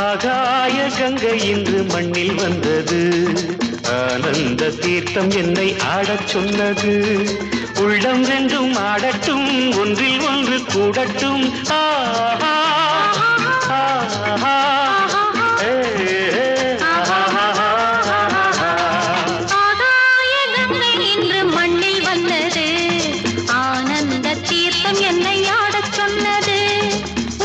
ஆகாய கங்கை இன்று மண்ணில் வந்தது. ஆனந்த தீர்த்தம் என்னை ஆடச் சொன்னது. உள்ளம் ரெண்டும் ஆடட்டும், ஒன்றில் ஒன்று கூடட்டும். ஆஹா ஆஹா ஆகாய கங்கை இன்று மண்ணில் வந்தது. ஆனந்த தீர்த்தம் என்னை ஆடச் சொன்னது.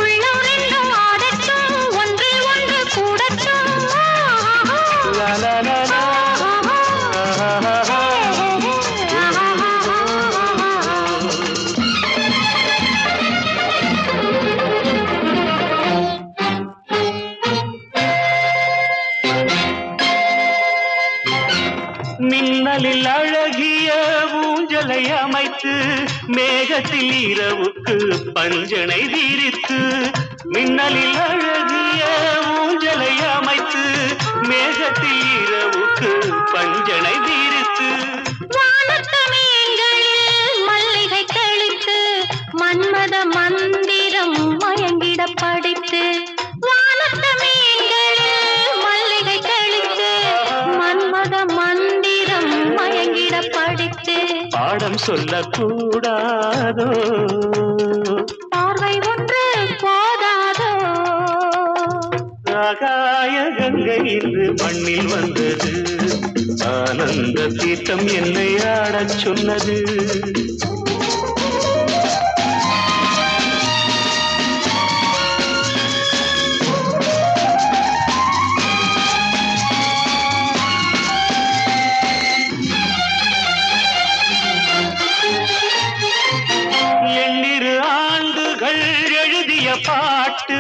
உள்ளம் ரெண்டும் ஆடட்டும், ஒன்றில் ஒன்று கூடட்டும். லா லா லா லா. மின்னலில் அழகிய ஊஞ்சலை அமைத்து, மேகத்தில் இரவுக்கு பஞ்சனை விரித்து. மின்னலில் அழகிய ஊஞ்சலை அமைத்து, மேகத்தில் இரவுக்கு பஞ்சனை விரித்து. வானத்து மீன்களில் மல்லிகை தெளித்து, மன்மத மந்திரம் மயங்கிட படித்து. வானத்து மீன்களில் மல்லிகை தெளித்து, மன்மத மந்திரம் மயங்கிட படித்து. பாடம் சொல்லக்கூடாதோ, பார்வை ஒன்று போதாதோ. ஆகாய கங்கை இன்று மண்ணில் வந்தது. ஆனந்த தீர்த்தம் என்னை ஆடச் சொன்னது. எண்ணிரு ஆண்டுகள் எழுதிய பாட்டு,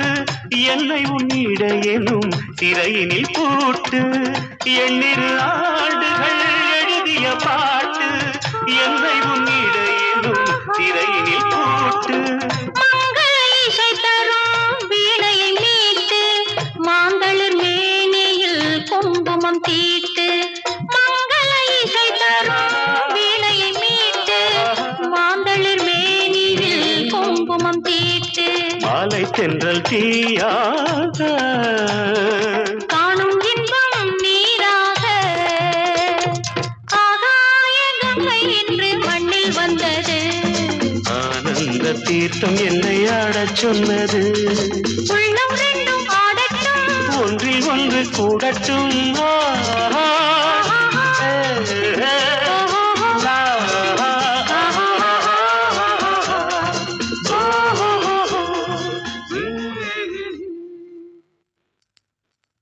என்னை உன்னிட எனும் திரையினில் கூட்டு. எண்ணிரு ஆண்டுகள் எழுதிய பாட்டு, என்னை உன்னிட எனும் திரையினில் கூட்டு. மங்கள இசை தரும் வீணையை மீட்டு, மாந்தளிர் மேனியில் குங்குமம் தீட்டு. மங்கள இசை தரும் வீணையை மீட்டு, மாந்தளிர் மேனியில் குங்குமம் தீட்டு. மாலை தென்றல் தீயாக காணும் இன்பம் நீராக. ஆகாய கங்கை இன்று மண்ணில் வந்தது. ஆனந்த தீர்த்தம் என்னை ஆடச் சொன்னது. உள்ளம் ரெண்டும் ஆடட்டும், ஒன்றில் ஒன்று கூடட்டும். ஆஹா